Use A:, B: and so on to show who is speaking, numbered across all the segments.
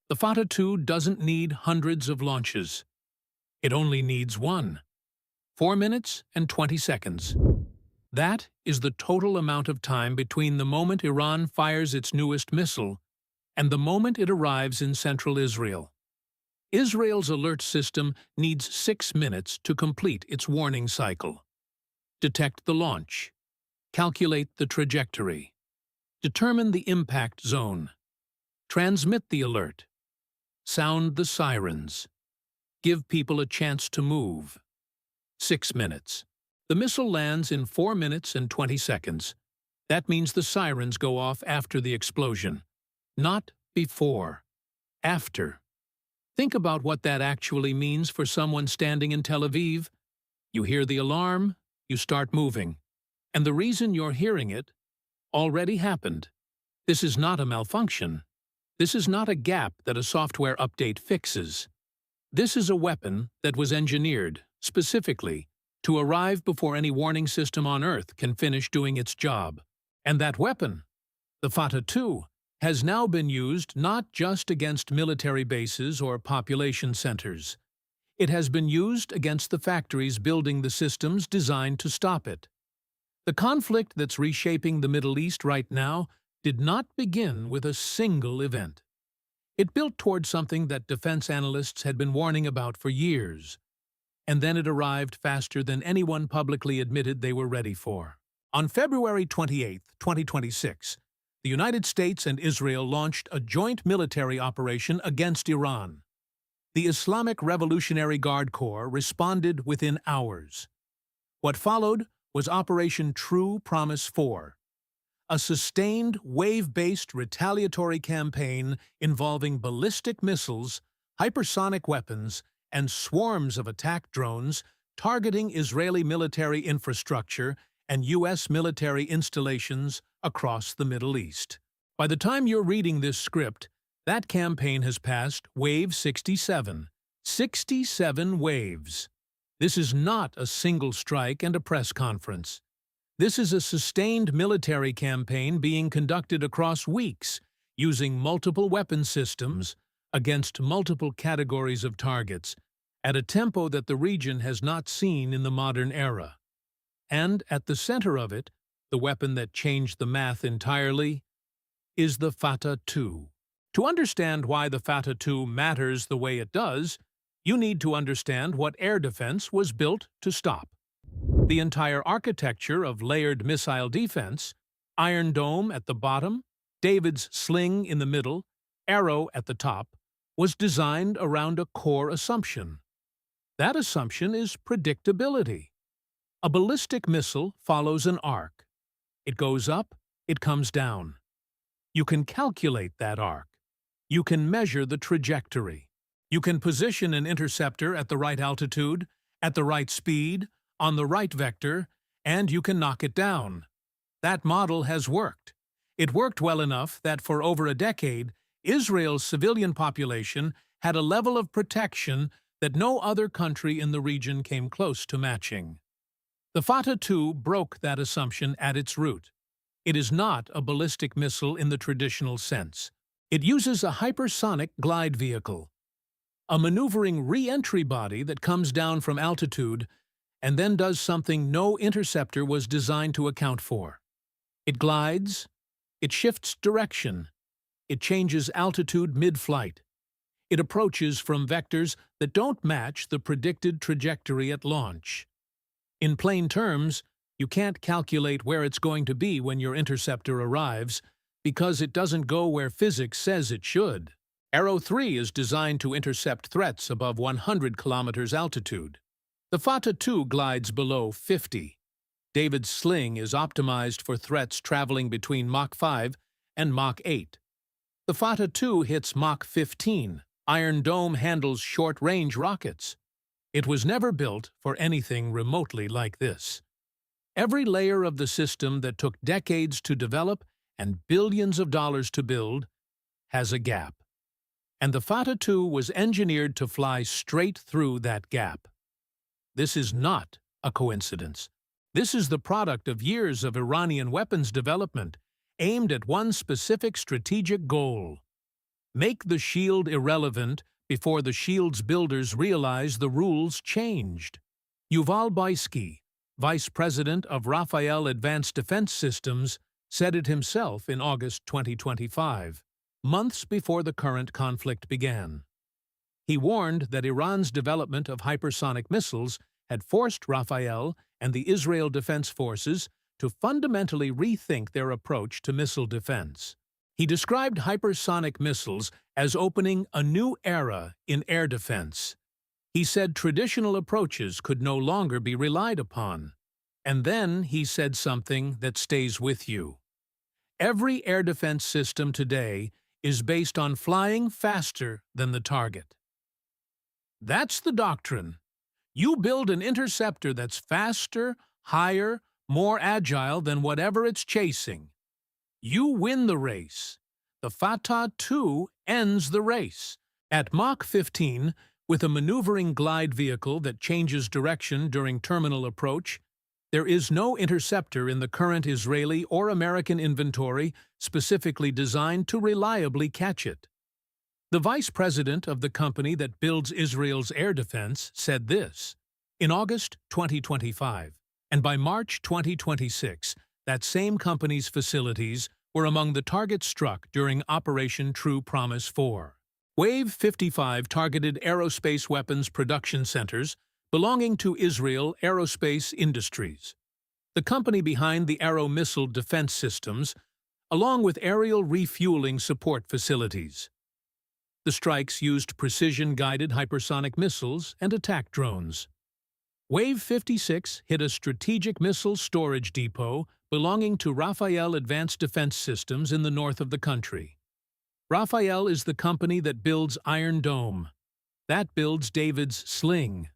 A: The Fata 2 doesn't need hundreds of launches. It only needs one. 4 minutes and 20 seconds. That is the total amount of time between the moment Iran fires its newest missile and the moment it arrives in central Israel. Israel's alert system needs 6 minutes to complete its warning cycle. Detect the launch. Calculate the trajectory. Determine the impact zone. Transmit the alert. Sound the sirens. Give people a chance to move. 6 minutes. The missile lands in 4 minutes and 20 seconds. That means the sirens go off after the explosion. Not before. After. Think about what that actually means for someone standing in Tel Aviv. You hear the alarm, you start moving. And the reason you're hearing it already happened. This is not a malfunction. This is not a gap that a software update fixes. This is a weapon that was engineered, specifically, to arrive before any warning system on Earth can finish doing its job. And that weapon, the Fata 2, has now been used not just against military bases or population centers. It has been used against the factories building the systems designed to stop it. The conflict that's reshaping the Middle East right now did not begin with a single event. It built toward something that defense analysts had been warning about for years, and then it arrived faster than anyone publicly admitted they were ready for. On February 28, 2026, the United States and Israel launched a joint military operation against Iran. The Islamic Revolutionary Guard Corps responded within hours. What followed was Operation True Promise 4, a sustained, wave-based retaliatory campaign involving ballistic missiles, hypersonic weapons, and swarms of attack drones targeting Israeli military infrastructure and U.S. military installations across the Middle East. By the time you're reading this script, that campaign has passed Wave 67. 67 waves. This is not a single strike and a press conference. This is a sustained military campaign being conducted across weeks, using multiple weapon systems against multiple categories of targets, at a tempo that the region has not seen in the modern era. And at the center of it, the weapon that changed the math entirely, is the Fata 2. To understand why the Fata 2 matters the way it does, you need to understand what air defense was built to stop. The entire architecture of layered missile defense, Iron Dome at the bottom, David's Sling in the middle, Arrow at the top, was designed around a core assumption. That assumption is predictability. A ballistic missile follows an arc. It goes up, it comes down. You can calculate that arc. You can measure the trajectory. You can position an interceptor at the right altitude, at the right speed, on the right vector, and you can knock it down. That model has worked. It worked well enough that for over a decade, Israel's civilian population had a level of protection that no other country in the region came close to matching. The Fata 2 broke that assumption at its root. It is not a ballistic missile in the traditional sense. It uses a hypersonic glide vehicle, a maneuvering re-entry body that comes down from altitude and then does something no interceptor was designed to account for. It glides, it shifts direction, it changes altitude mid-flight. It approaches from vectors that don't match the predicted trajectory at launch. In plain terms, you can't calculate where it's going to be when your interceptor arrives because it doesn't go where physics says it should. Arrow 3 is designed to intercept threats above 100 kilometers altitude. The Fata 2 glides below 50. David's Sling is optimized for threats traveling between Mach 5 and Mach 8. The Fata 2 hits Mach 15. Iron Dome handles short-range rockets. It was never built for anything remotely like this. Every layer of the system that took decades to develop and billions of dollars to build has a gap. And the Fata 2 was engineered to fly straight through that gap. This is not a coincidence. This is the product of years of Iranian weapons development aimed at one specific strategic goal: Make the shield irrelevant before the shield's builders realize the rules changed. Yuval Baisky, vice president of Rafael Advanced Defense Systems, said it himself in August 2025, months before the current conflict began. He warned that Iran's development of hypersonic missiles had forced Rafael and the Israel Defense Forces to fundamentally rethink their approach to missile defense. He described hypersonic missiles as opening a new era in air defense. He said traditional approaches could no longer be relied upon. And then he said something that stays with you. Every air defense system today is based on flying faster than the target. That's the doctrine. You build an interceptor that's faster, higher, more agile than whatever it's chasing. You win the race. The Fatah II ends the race. At Mach 15, with a maneuvering glide vehicle that changes direction during terminal approach, there is no interceptor in the current Israeli or American inventory specifically designed to reliably catch it. The vice president of the company that builds Israel's air defense said this in August 2025, and by March 2026, that same company's facilities were among the targets struck during Operation True Promise 4. Wave 55 targeted aerospace weapons production centers belonging to Israel Aerospace Industries, the company behind the Arrow missile defense systems, along with aerial refueling support facilities. The strikes used precision-guided hypersonic missiles and attack drones. Wave 56 hit a strategic missile storage depot belonging to Rafael Advanced Defense Systems in the north of the country. Rafael is the company that builds Iron Dome. That builds David's Sling.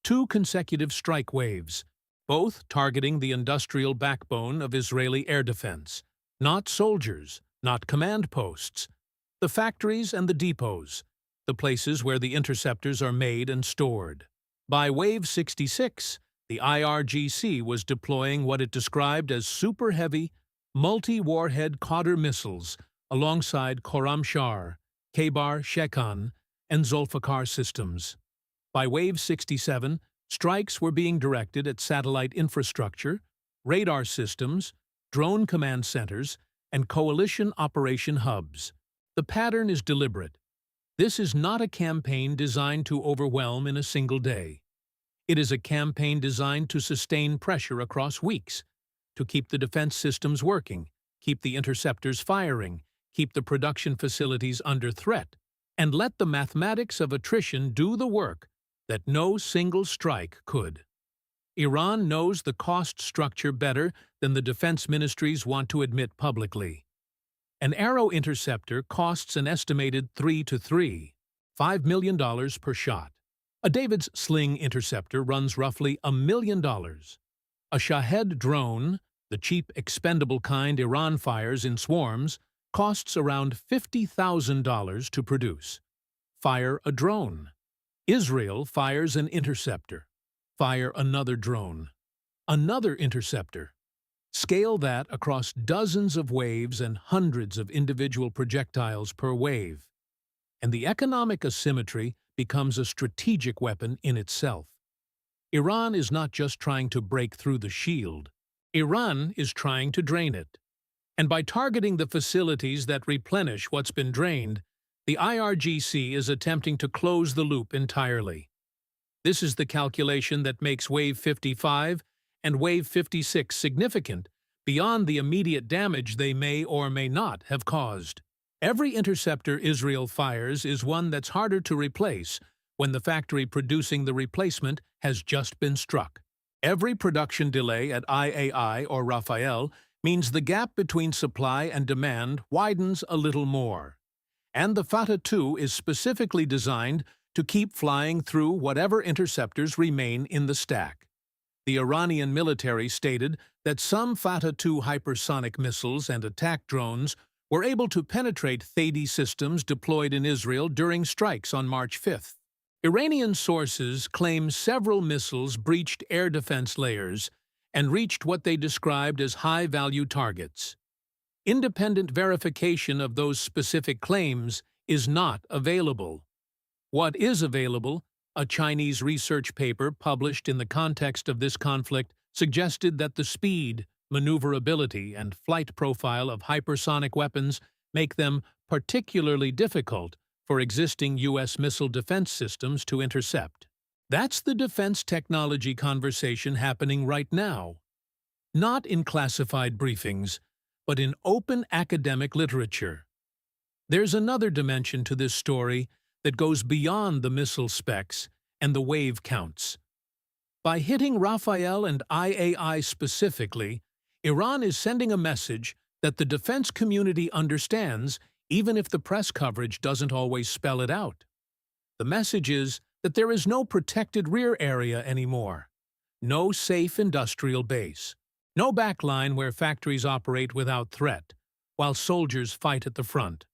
A: 2 consecutive strike waves, both targeting the industrial backbone of Israeli air defense. Not soldiers, not command posts. The factories and the depots, the places where the interceptors are made and stored. By Wave 66, the IRGC was deploying what it described as super-heavy, multi-warhead Qadr missiles alongside Khorramshahr, Khaybar Shekan, and Zulfikar systems. By Wave 67, strikes were being directed at satellite infrastructure, radar systems, drone command centers, and coalition operation hubs. The pattern is deliberate. This is not a campaign designed to overwhelm in a single day. It is a campaign designed to sustain pressure across weeks, to keep the defense systems working, keep the interceptors firing, keep the production facilities under threat, and let the mathematics of attrition do the work that no single strike could. Iran knows the cost structure better than the defense ministries want to admit publicly. An Arrow interceptor costs an estimated $5 million per shot. A David's Sling interceptor runs roughly $1 million. A Shahed drone, the cheap expendable kind Iran fires in swarms, costs around $50,000 to produce. Fire a drone. Israel fires an interceptor. Fire another drone. Another interceptor. Scale that across dozens of waves and hundreds of individual projectiles per wave, and the economic asymmetry becomes a strategic weapon in itself. Iran is not just trying to break through the shield. Iran is trying to drain it. And by targeting the facilities that replenish what's been drained, the IRGC is attempting to close the loop entirely. This is the calculation that makes Wave 55 and Wave 56 significant beyond the immediate damage they may or may not have caused. Every interceptor Israel fires is one that's harder to replace when the factory producing the replacement has just been struck. Every production delay at IAI or Rafael means the gap between supply and demand widens a little more. And the Fatah II is specifically designed to keep flying through whatever interceptors remain in the stack. The Iranian military stated that some Fatah II hypersonic missiles and attack drones were able to penetrate Thadi systems deployed in Israel during strikes on March 5th. Iranian sources claim several missiles breached air defense layers and reached what they described as high-value targets. Independent verification of those specific claims is not available. What is available? A Chinese research paper published in the context of this conflict suggested that the speed, maneuverability, and flight profile of hypersonic weapons make them particularly difficult for existing U.S. missile defense systems to intercept. That's the defense technology conversation happening right now. Not in classified briefings, but in open academic literature. There's another dimension to this story that goes beyond the missile specs and the wave counts. By hitting Rafael and IAI specifically, Iran is sending a message that the defense community understands, even if the press coverage doesn't always spell it out. The message is that there is no protected rear area anymore, no safe industrial base, no backline where factories operate without threat, while soldiers fight at the front.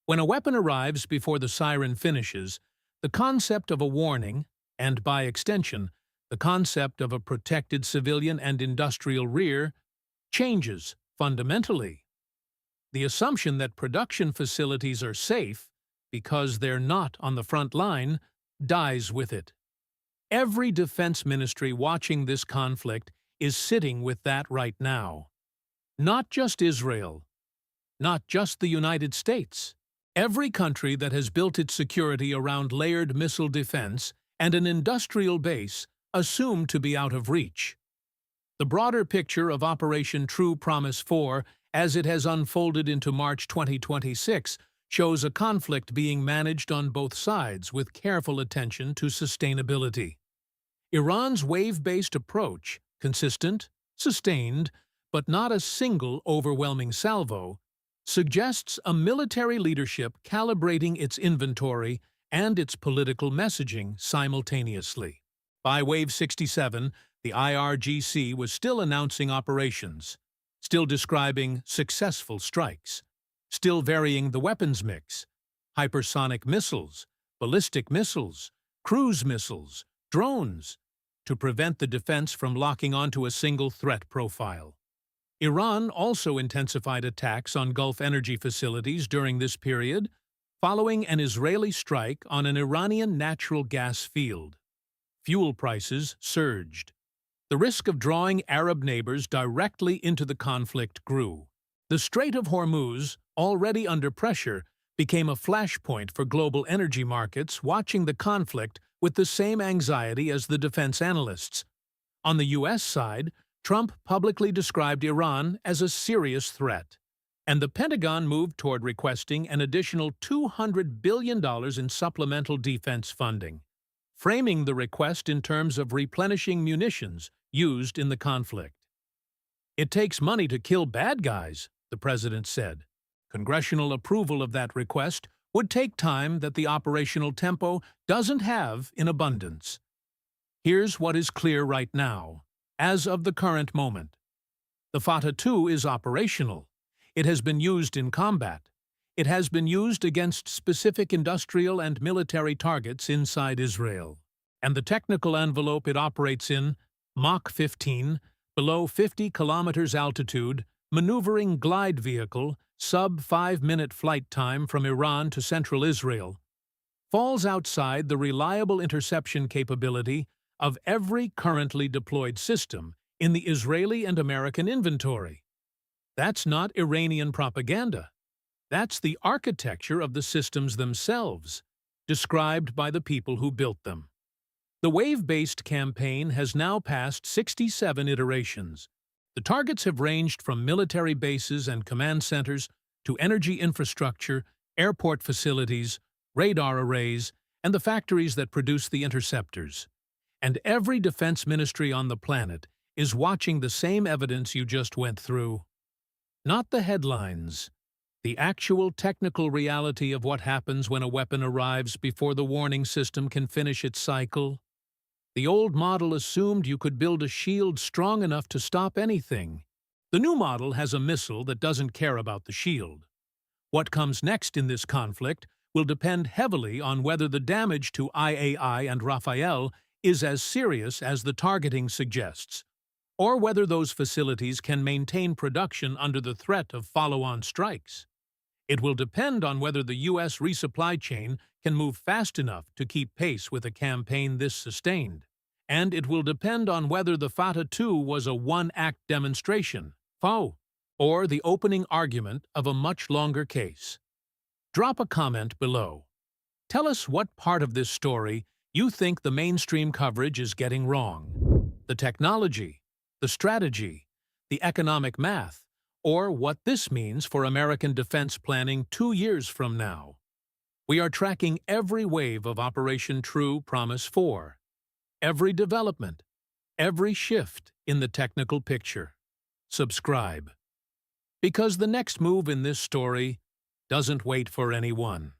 A: When a weapon arrives before the siren finishes, the concept of a warning, and by extension, the concept of a protected civilian and industrial rear, changes fundamentally. The assumption that production facilities are safe because they're not on the front line dies with it. Every defense ministry watching this conflict is sitting with that right now. Not just Israel, not just the United States. Every country that has built its security around layered missile defense and an industrial base assumed to be out of reach. The broader picture of Operation True Promise 4, as it has unfolded into March 2026, shows a conflict being managed on both sides with careful attention to sustainability. Iran's wave-based approach, consistent, sustained, but not a single overwhelming salvo, suggests a military leadership calibrating its inventory and its political messaging simultaneously. By Wave 67, the IRGC was still announcing operations, still describing successful strikes, still varying the weapons mix: hypersonic missiles, ballistic missiles, cruise missiles, drones, to prevent the defense from locking onto a single threat profile. Iran also intensified attacks on Gulf energy facilities during this period, following an Israeli strike on an Iranian natural gas field. Fuel prices surged. The risk of drawing Arab neighbors directly into the conflict grew. The Strait of Hormuz, already under pressure, became a flashpoint for global energy markets watching the conflict with the same anxiety as the defense analysts. On the U.S. side, Trump publicly described Iran as a serious threat, and the Pentagon moved toward requesting an additional $200 billion in supplemental defense funding, framing the request in terms of replenishing munitions used in the conflict. "It takes money to kill bad guys," the president said. Congressional approval of that request would take time that the operational tempo doesn't have in abundance. Here's what is clear right now, as of the current moment. The Fatah II is operational. It has been used in combat. It has been used against specific industrial and military targets inside Israel. And the technical envelope it operates in, Mach 15, below 50 kilometers altitude, maneuvering glide vehicle, sub-5-minute flight time from Iran to central Israel, falls outside the reliable interception capability of every currently deployed system in the Israeli and American inventory. That's not Iranian propaganda. That's the architecture of the systems themselves, described by the people who built them. The wave-based campaign has now passed 67 iterations. The targets have ranged from military bases and command centers to energy infrastructure, airport facilities, radar arrays, and the factories that produce the interceptors. And every defense ministry on the planet is watching the same evidence you just went through. Not the headlines. The actual technical reality of what happens when a weapon arrives before the warning system can finish its cycle. The old model assumed you could build a shield strong enough to stop anything. The new model has a missile that doesn't care about the shield. What comes next in this conflict will depend heavily on whether the damage to IAI and Rafael is as serious as the targeting suggests, or whether those facilities can maintain production under the threat of follow-on strikes. It will depend on whether the U.S. resupply chain can move fast enough to keep pace with a campaign this sustained. And it will depend on whether the Fatah II was a one-act demonstration, FAO, or the opening argument of a much longer case. Drop a comment below. Tell us what part of this story you think the mainstream coverage is getting wrong. The technology, the strategy, the economic math, or what this means for American defense planning 2 years from now. We are tracking every wave of Operation True Promise 4, every development, every shift in the technical picture. Subscribe. Because the next move in this story doesn't wait for anyone.